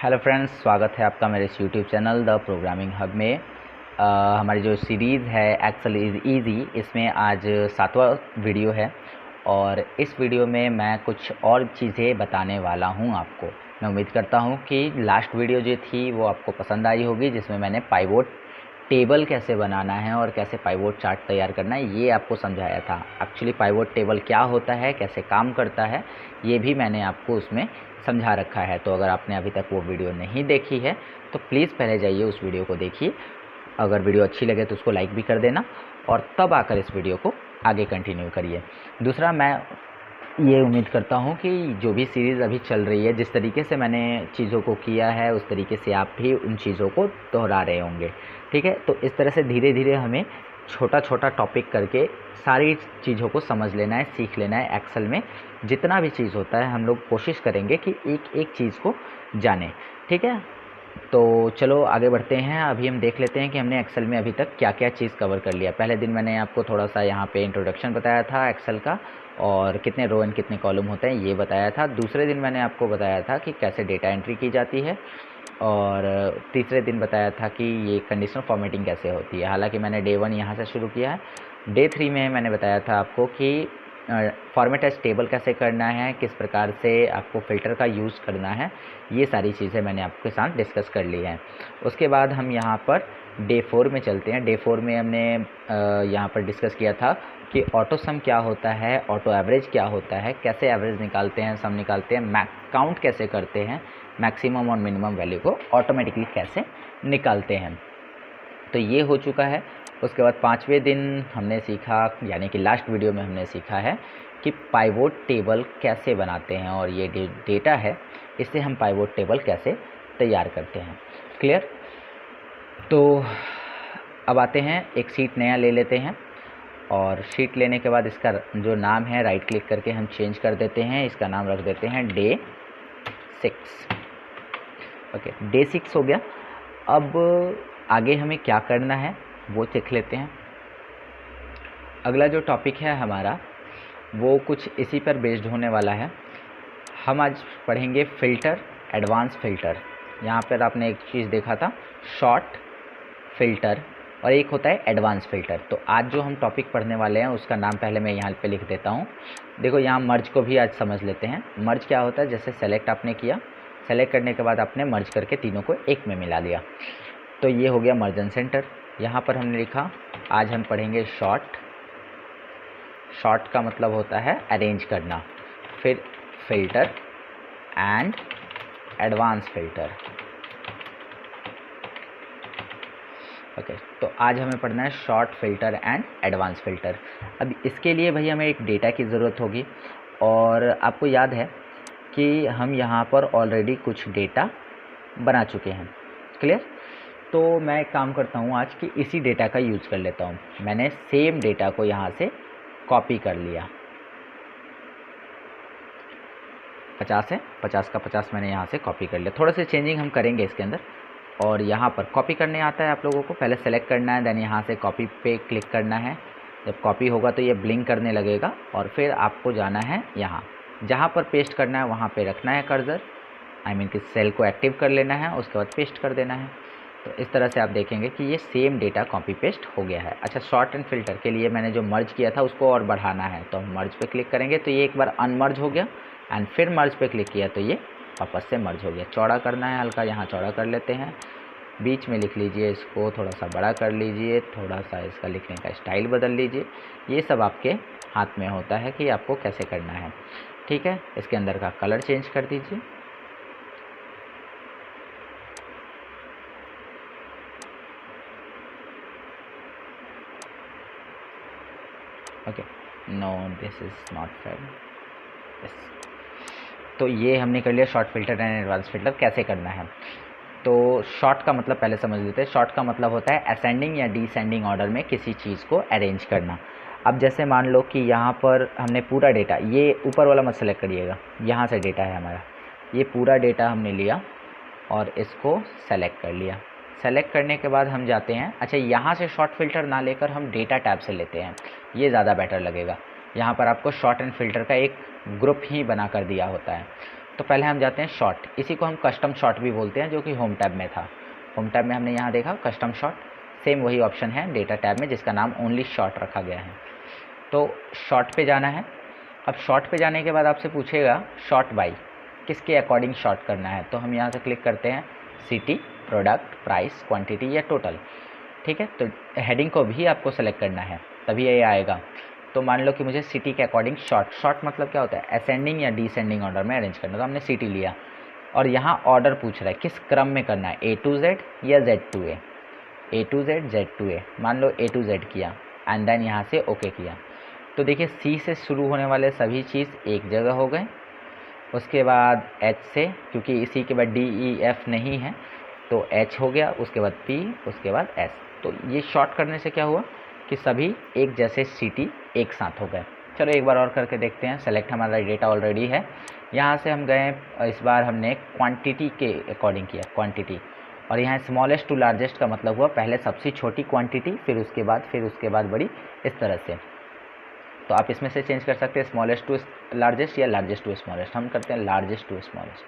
Hello friends, स्वागत है आपका मेरे इस YouTube channel the programming hub में। हमारी जो सीरीज़ है एक्सेल इज़ ईज़ी, इसमें आज 7वां वीडियो है और इस वीडियो में मैं कुछ और चीज़ें बताने वाला हूं आपको। मैं उम्मीद करता हूं कि लास्ट वीडियो जो थी वो आपको पसंद आई होगी, जिसमें मैंने पाइवोट टेबल कैसे बनाना है और कैसे पाइवोट चार्ट तैयार करना है ये आपको समझाया था। एक्चुअली पाइवोट टेबल क्या होता है, कैसे काम करता है, ये भी मैंने आपको उसमें समझा रखा है। तो अगर आपने अभी तक वो वीडियो नहीं देखी है तो प्लीज़ पहले जाइए उस वीडियो को देखिए। अगर वीडियो अच्छी लगे तो उसको लाइक भी कर देना और तब आकर इस वीडियो को आगे कंटिन्यू करिए। दूसरा, मैं ये उम्मीद करता हूँ कि जो भी सीरीज़ अभी चल रही है, जिस तरीके से मैंने चीज़ों को किया है उस तरीके से आप भी उन चीज़ों को दोहरा रहे होंगे। ठीक है, तो इस तरह से धीरे धीरे हमें छोटा छोटा टॉपिक करके सारी चीज़ों को समझ लेना है, सीख लेना है। एक्सेल में जितना भी चीज़ होता है हम लोग कोशिश करेंगे कि एक एक चीज़ को जानें। ठीक है, तो चलो आगे बढ़ते हैं। अभी हम देख लेते हैं कि हमने एक्सेल में अभी तक क्या क्या चीज़ कवर कर लिया। पहले दिन मैंने आपको थोड़ा सा यहाँ पे इंट्रोडक्शन बताया था एक्सेल का, और कितने रो एंड कितने कॉलम होते हैं ये बताया था। दूसरे दिन मैंने आपको बताया था कि कैसे डेटा एंट्री की जाती है, और तीसरे दिन बताया था कि ये कंडीशनल फॉर्मेटिंग कैसे होती है। हालांकि मैंने डे 1 यहाँ से शुरू किया है। डे 3 में मैंने बताया था आपको कि फॉर्मेट एज टेबल कैसे करना है, किस प्रकार से आपको फ़िल्टर का यूज़ करना है, ये सारी चीज़ें मैंने आपके साथ डिस्कस कर ली हैं। उसके बाद हम यहाँ पर डे 4 में चलते हैं। डे 4 में हमने यहाँ पर डिस्कस किया था कि ऑटो सम क्या होता है, ऑटो एवरेज क्या होता है, कैसे एवरेज निकालते हैं, सम निकालते हैं, काउंट कैसे करते हैं, मैक्सिमम और मिनिमम वैल्यू को ऑटोमेटिकली कैसे निकालते हैं। तो ये हो चुका है। उसके बाद 5वें दिन हमने सीखा, यानी कि लास्ट वीडियो में हमने सीखा है कि पाइवोट टेबल कैसे बनाते हैं, और ये डेटा है इससे हम पाइवोट टेबल कैसे तैयार करते हैं। क्लियर? तो अब आते हैं, एक शीट नया ले लेते हैं, और शीट लेने के बाद इसका जो नाम है राइट क्लिक करके हम चेंज कर देते हैं। इसका नाम रख देते हैं डे 6। ओके, डे 6 हो गया। अब आगे हमें क्या करना है वो देख लेते हैं। अगला जो टॉपिक है हमारा वो कुछ इसी पर बेस्ड होने वाला है। हम आज पढ़ेंगे फ़िल्टर, एडवांस फ़िल्टर। यहाँ पर आपने एक चीज़ देखा था, शॉर्ट फ़िल्टर, और एक होता है एडवांस फ़िल्टर। तो आज जो हम टॉपिक पढ़ने वाले हैं उसका नाम पहले मैं यहाँ पे लिख देता हूँ। देखो, यहाँ मर्ज को भी आज समझ लेते हैं। मर्ज क्या होता है? जैसे सेलेक्ट आपने किया, सेलेक्ट करने के बाद आपने मर्ज करके तीनों को एक में मिला लिया, तो ये हो गया मर्ज एंड सेंटर। यहाँ पर हमने लिखा आज हम पढ़ेंगे शॉर्ट। शॉर्ट का मतलब होता है अरेंज करना। फिर filter and advance filter. Okay, तो आज हमें पढ़ना है short filter and advance filter. अब इसके लिए भाई हमें एक डेटा की ज़रूरत होगी, और आपको याद है कि हम यहाँ पर ऑलरेडी कुछ डेटा बना चुके हैं। क्लियर? तो मैं एक काम करता हूँ आज कि इसी डेटा का यूज़ कर लेता हूँ। मैंने सेम डेटा को यहाँ से कॉपी कर लिया। 50 है, 50 का 50 मैंने यहाँ से कॉपी कर लिया। थोड़ा सा चेंजिंग हम करेंगे इसके अंदर। और यहाँ पर कॉपी करने आता है आप लोगों को, पहले सेलेक्ट करना है, देन यहाँ से कॉपी पे क्लिक करना है। जब कॉपी होगा तो ये ब्लिंक करने लगेगा, और फिर आपको जाना है यहाँ, जहाँ पर पेस्ट करना है वहाँ पे रखना है कर्सर, आई मीन कि सेल को एक्टिव कर लेना है, उसके बाद पेस्ट कर देना है। तो इस तरह से आप देखेंगे कि ये सेम डेटा कॉपी पेस्ट हो गया है। अच्छा, शॉर्ट एंड फ़िल्टर के लिए मैंने जो मर्ज किया था उसको और बढ़ाना है, तो हम मर्ज पे क्लिक करेंगे तो ये एक बार अनमर्ज हो गया, एंड फिर मर्ज पे क्लिक किया तो ये वापस से मर्ज हो गया। चौड़ा करना है हल्का, यहाँ चौड़ा कर लेते हैं, बीच में लिख लीजिए, इसको थोड़ा सा बड़ा कर लीजिए, थोड़ा सा इसका लिखने का स्टाइल बदल लीजिए। ये सब आपके हाथ में होता है कि आपको कैसे करना है। ठीक है, इसके अंदर का कलर चेंज कर दीजिए। Okay, no this is not fair. Yes, तो ये हमने कर लिया sort filter and advance filter कैसे करना है। तो शॉर्ट का मतलब पहले समझ लेते हैं। शॉर्ट का मतलब होता है असेंडिंग या डिसेंडिंग ऑर्डर में किसी चीज़ को अरेंज करना। अब जैसे मान लो कि यहाँ पर हमने पूरा डेटा, ये ऊपर वाला मत सेलेक्ट करिएगा, यहाँ से डेटा है हमारा, ये पूरा डेटा हमने लिया और इसको सेलेक्ट कर लिया। सेलेक्ट करने के बाद हम जाते हैं, अच्छा यहाँ से शॉर्ट फ़िल्टर ना लेकर हम डेटा टैब से लेते हैं, ये ज़्यादा बेटर लगेगा। यहाँ पर आपको शॉर्ट एंड फ़िल्टर का एक ग्रुप ही बना कर दिया होता है। तो पहले हम जाते हैं शॉर्ट, इसी को हम कस्टम शॉर्ट भी बोलते हैं, जो कि होम टैब में था। होम टैब में हमने यहाँ देखा कस्टम शॉर्ट, सेम वही ऑप्शन है डेटा टैब में जिसका नाम ओनली शॉर्ट रखा गया है। तो शॉर्ट पे जाना है। अब शॉर्ट पे जाने के बाद आपसे पूछेगा शॉर्ट बाई, किसके अकॉर्डिंग शॉर्ट करना है। तो हम यहाँ से क्लिक करते हैं सिटी, प्रोडक्ट, प्राइस, क्वांटिटी या टोटल। ठीक है, तो हेडिंग को भी आपको सेलेक्ट करना है तभी ये आएगा। तो मान लो कि मुझे सिटी के अकॉर्डिंग शॉर्ट मतलब क्या होता है, असेंडिंग या डिसेंडिंग ऑर्डर में अरेंज करना। तो हमने सिटी लिया और यहाँ ऑर्डर पूछ रहा है किस क्रम में करना है, A to Z या Z to A, A to Z, Z to A। मान लो A to Z किया एंड देन यहाँ से ओके किया। तो देखिए C से शुरू होने वाले सभी चीज़ एक जगह हो गए, उसके बाद H से, क्योंकि इसी के बाद D E F नहीं है तो H हो गया, उसके बाद P, उसके बाद S। तो ये शॉर्ट करने से क्या हुआ कि सभी एक जैसे सिटी एक साथ हो गए। चलो एक बार और करके देखते हैं। सेलेक्ट हमारा डेटा ऑलरेडी है, यहाँ से हम गए, इस बार हमने क्वांटिटी के अकॉर्डिंग किया क्वांटिटी, और यहाँ स्मॉलेस्ट टू लार्जेस्ट का मतलब हुआ पहले सबसे छोटी क्वांटिटी, फिर उसके बाद बड़ी, इस तरह से। तो आप इसमें से चेंज कर सकते हैं स्मॉलेस्ट टू लार्जेस्ट या लार्जेस्ट टू स्मॉलेस्ट। हम करते हैं लार्जेस्ट टू स्मॉलेस्ट।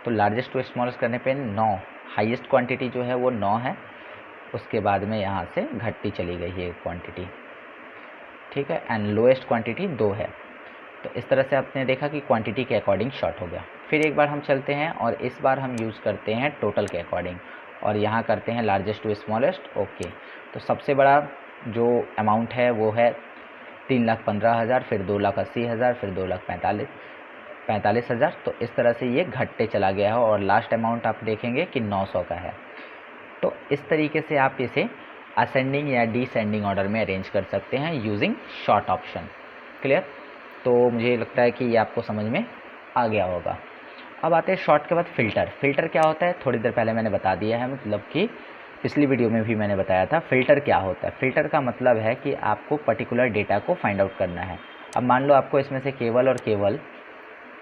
तो लार्जेस्ट टू स्मॉलेस्ट करने पे 9, हाईएस्ट क्वांटिटी जो है वो 9 है, उसके बाद में यहाँ से घटती चली गई है क्वांटिटी। ठीक है, एंड लोएस्ट क्वांटिटी 2 है। तो इस तरह से आपने देखा कि क्वांटिटी के अकॉर्डिंग शॉर्ट हो गया। फिर एक बार हम चलते हैं और इस बार हम यूज़ करते हैं टोटल के अकॉर्डिंग, और यहाँ करते हैं लार्जेस्ट टू स्मॉलेस्ट। ओके, तो सबसे बड़ा जो अमाउंट है वो है 3,15,000, फिर 2,80,000, फिर 2,45,000। तो इस तरह से ये घटते चला गया है और लास्ट अमाउंट आप देखेंगे कि 900 का है। तो इस तरीके से आप इसे असेंडिंग या डिसेंडिंग ऑर्डर में अरेंज कर सकते हैं यूजिंग शॉर्ट ऑप्शन। क्लियर? तो मुझे लगता है कि ये आपको समझ में आ गया होगा। अब आते हैं शॉर्ट के बाद फ़िल्टर। फ़िल्टर क्या होता है, थोड़ी देर पहले मैंने बता दिया है, मतलब कि पिछली वीडियो में भी मैंने बताया था। फ़िल्टर क्या होता है, फ़िल्टर का मतलब है कि आपको पर्टिकुलर डेटा को फाइंड आउट करना है। अब मान लो आपको इसमें से केवल और केवल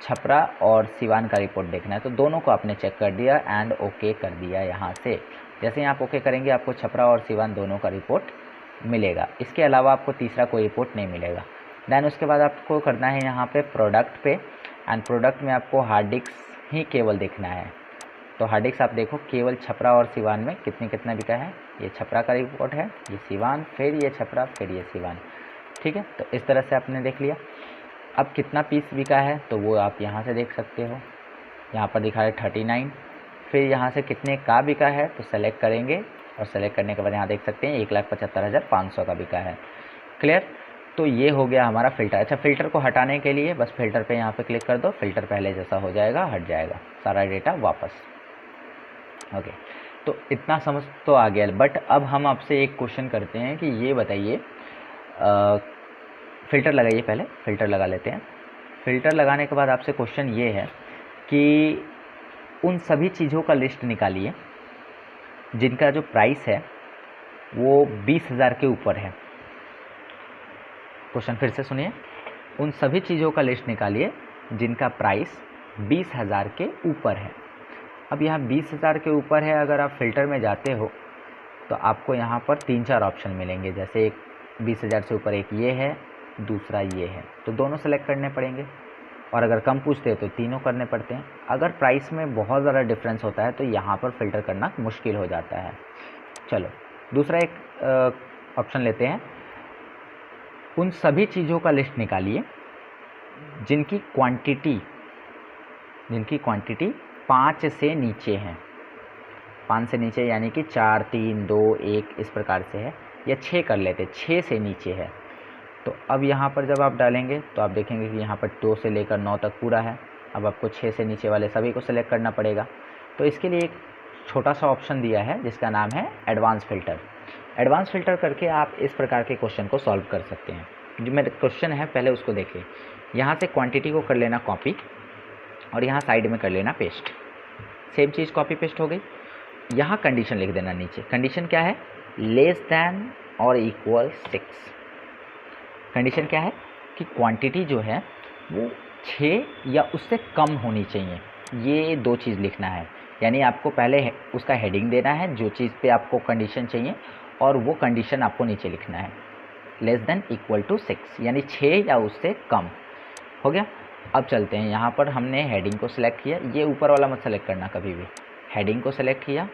छपरा और सिवान का रिपोर्ट देखना है, तो दोनों को आपने चेक कर दिया एंड ओके कर दिया। यहाँ से जैसे ही आप ओके करेंगे आपको छपरा और सिवान दोनों का रिपोर्ट मिलेगा, इसके अलावा आपको तीसरा कोई रिपोर्ट नहीं मिलेगा। देन उसके बाद आपको करना है यहाँ पे प्रोडक्ट पे, एंड प्रोडक्ट में आपको हार्ड डिस्क ही केवल देखना है। तो हार्ड डिस्क आप देखो केवल छपरा और सिवान में कितना बिका है। ये छपरा का रिपोर्ट है, ये सिवान, फिर ये छपरा, फिर ये सिवान। ठीक है, तो इस तरह से आपने देख लिया। अब कितना पीस बिका है तो वो आप यहाँ से देख सकते हो, यहाँ पर दिखा है 39। फिर यहाँ से कितने का बिका है तो सेलेक्ट करेंगे, और सेलेक्ट करने के बाद यहाँ देख सकते हैं 1,75,500 का बिका है। क्लियर? तो ये हो गया हमारा फ़िल्टर। अच्छा, फ़िल्टर को हटाने के लिए बस फ़िल्टर पे यहाँ पे क्लिक कर दो, फ़िल्टर पहले जैसा हो जाएगा, हट जाएगा सारा डेटा वापस। ओके, तो इतना समझ तो आ गया। बट अब हम आपसे एक क्वेश्चन करते हैं कि ये बताइए, फ़िल्टर लगाइए, पहले फ़िल्टर लगा लेते हैं। फ़िल्टर लगाने के बाद आपसे क्वेश्चन ये है कि उन सभी चीज़ों का लिस्ट निकालिए जिनका जो प्राइस है वो 20,000 के ऊपर है। क्वेश्चन फिर से सुनिए, उन सभी चीज़ों का लिस्ट निकालिए जिनका प्राइस 20,000 के ऊपर है। अब यहाँ 20,000 के ऊपर है, अगर आप फ़िल्टर में जाते हो तो आपको यहाँ पर 3-4 ऑप्शन मिलेंगे। जैसे एक 20,000 से ऊपर एक ये है, दूसरा ये है, तो दोनों सेलेक्ट करने पड़ेंगे। और अगर कम पूछते हैं तो तीनों करने पड़ते हैं। अगर प्राइस में बहुत ज़्यादा डिफरेंस होता है तो यहाँ पर फ़िल्टर करना मुश्किल हो जाता है। चलो दूसरा एक ऑप्शन लेते हैं, उन सभी चीज़ों का लिस्ट निकालिए जिनकी क्वांटिटी 5 से नीचे है। 5 से नीचे यानी कि 4, 3, 2, 1 इस प्रकार से है, या 6 कर लेते, 6 से नीचे है। तो अब यहाँ पर जब आप डालेंगे तो आप देखेंगे कि यहाँ पर 2 से लेकर 9 तक पूरा है। अब आपको 6 से नीचे वाले सभी को सेलेक्ट करना पड़ेगा। तो इसके लिए एक छोटा सा ऑप्शन दिया है जिसका नाम है एडवांस फ़िल्टर। एडवांस फ़िल्टर करके आप इस प्रकार के क्वेश्चन को सॉल्व कर सकते हैं। जो मेरा क्वेश्चन है पहले उसको देखिए। यहाँ से क्वांटिटी को कर लेना कॉपी और यहाँ साइड में कर लेना पेस्ट। सेम चीज़ कॉपी पेस्ट हो गई। यहाँ कंडीशन लिख देना नीचे। कंडीशन क्या है, लेस दैन और इक्वल 6। कंडीशन क्या है कि क्वांटिटी जो है वो 6 या उससे कम होनी चाहिए। ये 2 चीज़ लिखना है, यानी आपको पहले उसका हेडिंग देना है जो चीज़ पे आपको कंडीशन चाहिए, और वो कंडीशन आपको नीचे लिखना है, लेस देन इक्वल टू 6 यानी 6 या उससे कम। हो गया। अब चलते हैं, यहाँ पर हमने हेडिंग को सिलेक्ट किया, ये ऊपर वाला मत सेलेक्ट करना कभी भी, हेडिंग को सिलेक्ट किया।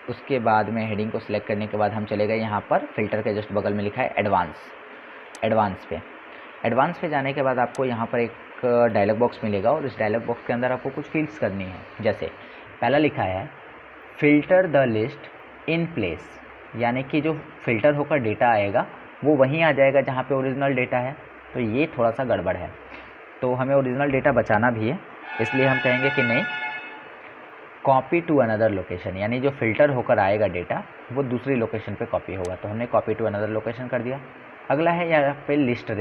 उसके बाद में हेडिंग को सिलेक्ट करने के बाद हम चले गए यहाँ पर फ़िल्टर के जस्ट बगल में लिखा है एडवांस पे जाने के बाद आपको यहाँ पर एक डायलॉग बॉक्स मिलेगा और इस डायलॉग बॉक्स के अंदर आपको कुछ फील्ड्स करनी है। जैसे पहला लिखा है filter the list in place, यानी कि जो फ़िल्टर होकर डेटा आएगा वो वहीं आ जाएगा जहाँ पे ओरिजिनल डेटा है। तो ये थोड़ा सा गड़बड़ है, तो हमें ओरिजिनल डेटा बचाना भी है, इसलिए हम कहेंगे कि नहीं, कॉपी टू अनदर लोकेशन, यानी जो फ़िल्टर होकर आएगा डेटा वो दूसरी लोकेशन पे कॉपी होगा। तो हमने कॉपी टू अनदर लोकेशन कर दिया। अगला है यहाँ पे लिस्ट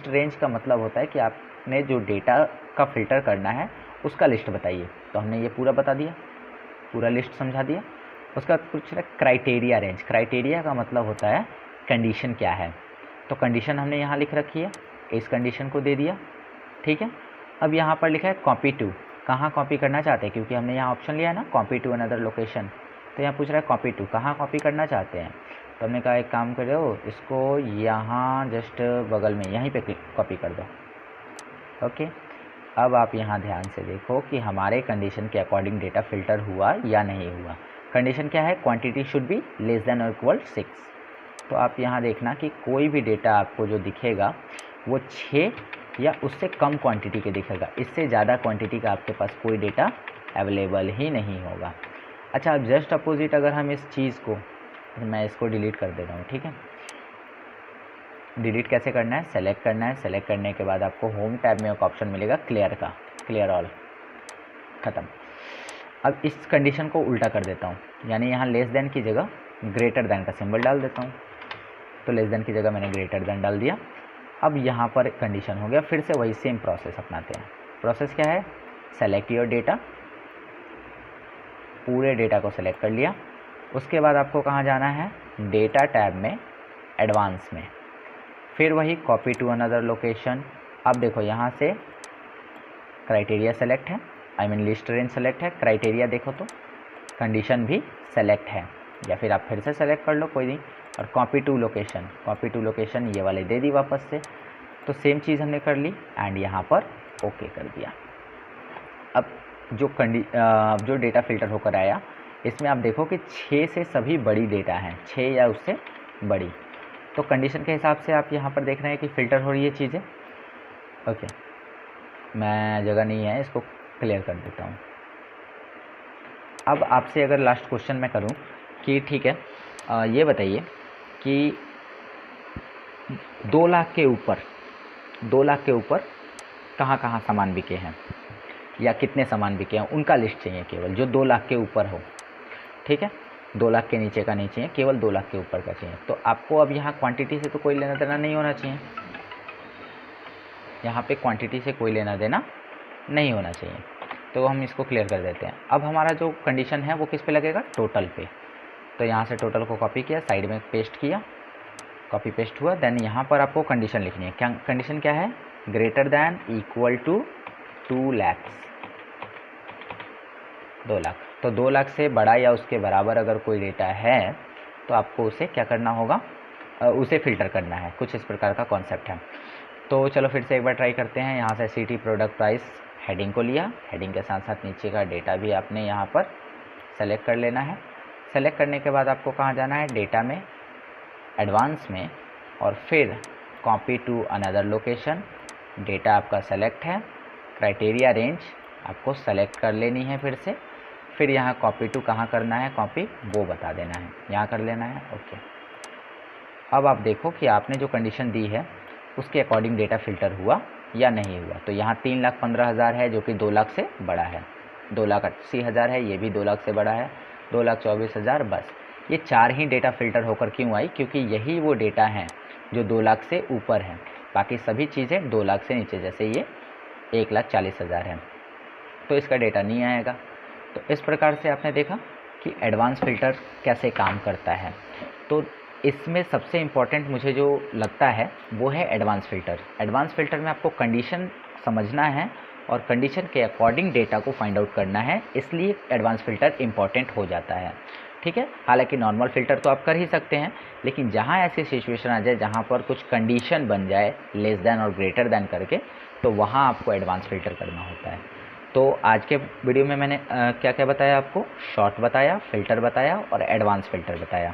रेंज का मतलब होता है कि आपने जो डेटा का फ़िल्टर करना है उसका लिस्ट बताइए। तो हमने ये पूरा बता दिया, पूरा लिस्ट समझा दिया। उसका कुछ क्राइटेरिया रेंज, क्राइटेरिया का मतलब होता है कंडीशन क्या है। तो कंडीशन हमने यहाँ लिख रखी है, इस कंडीशन को दे दिया, ठीक है। अब यहाँ पर लिखा है कॉपी टू, कहाँ कॉपी करना चाहते हैं, क्योंकि हमने यहाँ ऑप्शन लिया है ना कॉपी टू अनदर लोकेशन, तो यहाँ पूछ रहा है कॉपी टू, कहाँ कॉपी करना चाहते हैं। तो हमने कहा एक काम करो, इसको यहाँ जस्ट बगल में यहीं पे कॉपी कर दो। ओके, अब आप यहाँ ध्यान से देखो कि हमारे कंडीशन के अकॉर्डिंग डेटा फ़िल्टर हुआ या नहीं हुआ। कंडीशन क्या है, quantity should be less than और इक्वल 6। तो आप यहाँ देखना कि कोई भी डेटा आपको जो दिखेगा वो 6 या उससे कम क्वांटिटी के दिखेगा, इससे ज़्यादा क्वांटिटी का आपके पास कोई डेटा अवेलेबल ही नहीं होगा। अच्छा, अब जस्ट अपोजिट अगर हम इस चीज़ को, मैं इसको डिलीट कर दे रहा हूँ, ठीक है। डिलीट कैसे करना है, सेलेक्ट करना है, सेलेक्ट करने के बाद आपको होम टैब में एक ऑप्शन मिलेगा क्लियर ऑल, ख़त्म। अब इस कंडीशन को उल्टा कर देता हूँ, यानी यहाँ लेस देन की जगह ग्रेटर देन का सिंबल डाल देता हूँ। तो लेस देन की जगह मैंने ग्रेटर देन डाल दिया। अब यहाँ पर कंडीशन हो गया, फिर से वही सेम प्रोसेस अपनाते हैं। प्रोसेस क्या है, सेलेक्ट योर डेटा, पूरे डेटा को सेलेक्ट कर लिया। उसके बाद आपको कहाँ जाना है, डेटा टैब में एडवांस में, फिर वही कॉपी टू अनदर लोकेशन। अब देखो यहाँ से क्राइटेरिया सेलेक्ट है, I mean list range select है, क्राइटेरिया देखो तो कंडीशन भी सेलेक्ट है, या फिर आप फिर से सेलेक्ट कर लो, कोई नहीं। और कॉपी टू लोकेशन ये वाले दे दी वापस से। तो सेम चीज़ हमने कर ली एंड यहाँ पर ओके कर दिया। अब जो डेटा फ़िल्टर होकर आया, इसमें आप देखो कि 6 से सभी बड़ी डेटा हैं, 6 या उससे बड़ी। तो कंडीशन के हिसाब से आप यहाँ पर देख रहे हैं कि फ़िल्टर हो रही है चीज़ें। ओके, मैं जगह नहीं है, इसको क्लियर कर देता हूँ। अब आपसे अगर लास्ट क्वेश्चन मैं करूँ कि ठीक है, ये बताइए कि 2 लाख के ऊपर कहाँ कहाँ सामान बिके हैं या कितने सामान बिके हैं, उनका लिस्ट चाहिए केवल, जो 2 लाख के ऊपर हो, ठीक है। 2 लाख के नीचे का नहीं चाहिए, केवल 2 लाख के ऊपर का चाहिए। तो आपको अब यहाँ क्वांटिटी से तो कोई लेना देना नहीं होना चाहिए, यहाँ पे क्वांटिटी से कोई लेना देना नहीं होना चाहिए। तो हम इसको क्लियर कर देते हैं। अब हमारा जो कंडीशन है वो किस पे लगेगा, टोटल पे। तो यहाँ से टोटल को कॉपी किया, साइड में पेस्ट किया, कॉपी पेस्ट हुआ। देन यहाँ पर आपको कंडीशन लिखनी है, क्या कंडीशन क्या है, greater than equal to 2 lakh, 2 lakh. तो 2 लाख से बड़ा या उसके बराबर अगर कोई डेटा है तो आपको उसे क्या करना होगा, उसे फ़िल्टर करना है। कुछ इस प्रकार का कॉन्सेप्ट है। तो चलो फिर से एक बार ट्राई करते हैं। यहाँ से सिटी प्रोडक्ट प्राइस हेडिंग को लिया, हेडिंग के साथ साथ नीचे का डेटा भी आपने यहाँ पर सेलेक्ट कर लेना है। सेलेक्ट करने के बाद आपको कहाँ जाना है, डेटा में, एडवांस में, और फिर copy to another location. Data आपका सेलेक्ट है, क्राइटेरिया रेंज आपको सेलेक्ट कर लेनी है फिर यहाँ कॉपी टू कहाँ करना है, कॉपी वो बता देना है, यहाँ कर लेना है। ओके, अब आप देखो कि आपने जो कंडीशन दी है उसके अकॉर्डिंग डेटा फ़िल्टर हुआ या नहीं हुआ। तो यहाँ 3,15,000 है जो कि 2 लाख से बड़ा है, 2,80,000 है, ये भी 2 लाख से बड़ा है, 2,24,000। बस ये 4 ही डेटा फ़िल्टर होकर क्यों आई, क्योंकि यही वो डेटा हैं जो 2 लाख से ऊपर हैं। बाकी सभी चीज़ें 2 लाख से नीचे, जैसे ये 1,40,000 है, तो इसका डेटा नहीं आएगा। तो इस प्रकार से आपने देखा कि एडवांस फ़िल्टर कैसे काम करता है। तो इसमें सबसे इम्पॉर्टेंट मुझे जो लगता है वो है एडवांस फ़िल्टर। एडवांस फ़िल्टर में आपको कंडीशन समझना है और कंडीशन के अकॉर्डिंग डेटा को फाइंड आउट करना है, इसलिए एडवांस फ़िल्टर इम्पॉर्टेंट हो जाता है। ठीक है। हालांकि नॉर्मल फ़िल्टर तो आप कर ही सकते हैं, लेकिन जहाँ ऐसी सिचुएशन आ जाए जहाँ पर कुछ कंडीशन बन जाए लेस दैन और ग्रेटर दैन करके, तो वहाँ आपको एडवांस फ़िल्टर करना होता है। तो आज के वीडियो में मैंने क्या क्या बताया आपको, शॉर्ट बताया, फ़िल्टर बताया और एडवांस फ़िल्टर बताया,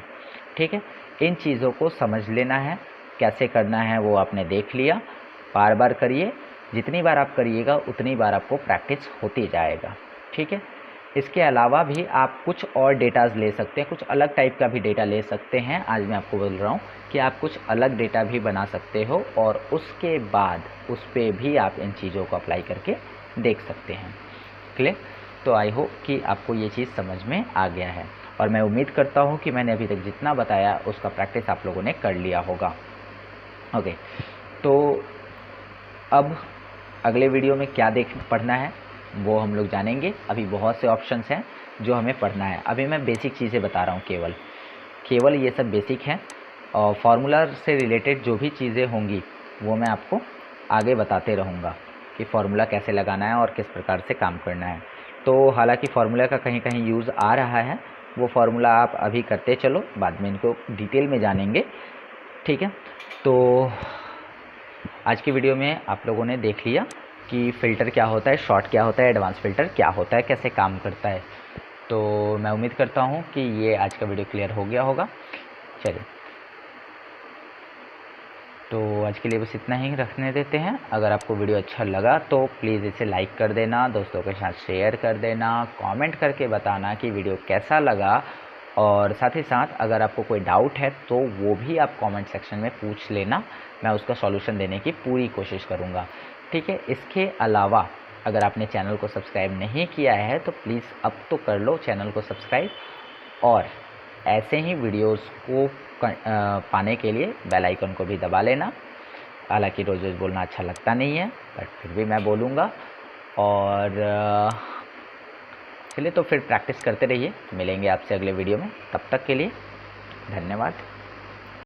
ठीक है। इन चीज़ों को समझ लेना है, कैसे करना है वो आपने देख लिया। बार बार करिए, जितनी बार आप करिएगा उतनी बार आपको प्रैक्टिस होती जाएगा, ठीक है। इसके अलावा भी आप कुछ और डेटाज़ ले सकते हैं, कुछ अलग टाइप का भी डेटा ले सकते हैं। आज मैं आपको बोल रहा हूँ कि आप कुछ अलग डेटा भी बना सकते हो और उसके बाद उस पर भी आप इन चीज़ों को अप्लाई करके देख सकते हैं। क्लियर? तो आई होप कि आपको ये चीज़ समझ में आ गया है और मैं उम्मीद करता हूँ कि मैंने अभी तक जितना बताया उसका प्रैक्टिस आप लोगों ने कर लिया होगा। ओके, तो अब अगले वीडियो में क्या पढ़ना है वो हम लोग जानेंगे। अभी बहुत से ऑप्शंस हैं जो हमें पढ़ना है। अभी मैं बेसिक चीज़ें बता रहा हूँ, केवल ये सब बेसिक हैं, और फार्मूला से रिलेटेड जो भी चीज़ें होंगी वो मैं आपको आगे बताते रहूँगा कि फार्मूला कैसे लगाना है और किस प्रकार से काम करना है। तो हालांकि फार्मूला का कहीं कहीं यूज़ आ रहा है, वो फार्मूला आप अभी करते चलो, बाद में इनको डिटेल में जानेंगे, ठीक है। तो आज की वीडियो में आप लोगों ने देख लिया कि फ़िल्टर क्या होता है, शॉर्ट क्या होता है, एडवांस फ़िल्टर क्या होता है, कैसे काम करता है। तो मैं उम्मीद करता हूँ कि ये आज का वीडियो क्लियर हो गया होगा। चलिए, तो आज के लिए बस इतना ही रखने देते हैं। अगर आपको वीडियो अच्छा लगा तो प्लीज़ इसे लाइक कर देना, दोस्तों के साथ शेयर कर देना, कमेंट करके बताना कि वीडियो कैसा लगा, और साथ ही साथ अगर आपको कोई डाउट है तो वो भी आप कमेंट सेक्शन में पूछ लेना, मैं उसका सॉल्यूशन देने की पूरी कोशिश करूँगा, ठीक है। इसके अलावा अगर आपने चैनल को सब्सक्राइब नहीं किया है तो प्लीज़ अब तो कर लो चैनल को सब्सक्राइब, और ऐसे ही वीडियोस को पाने के लिए बेल आइकन को भी दबा लेना। हालांकि रोज़ रोज़ बोलना अच्छा लगता नहीं है, बट फिर भी मैं बोलूँगा। और चलिए, तो फिर प्रैक्टिस करते रहिए। मिलेंगे आपसे अगले वीडियो में, तब तक के लिए धन्यवाद।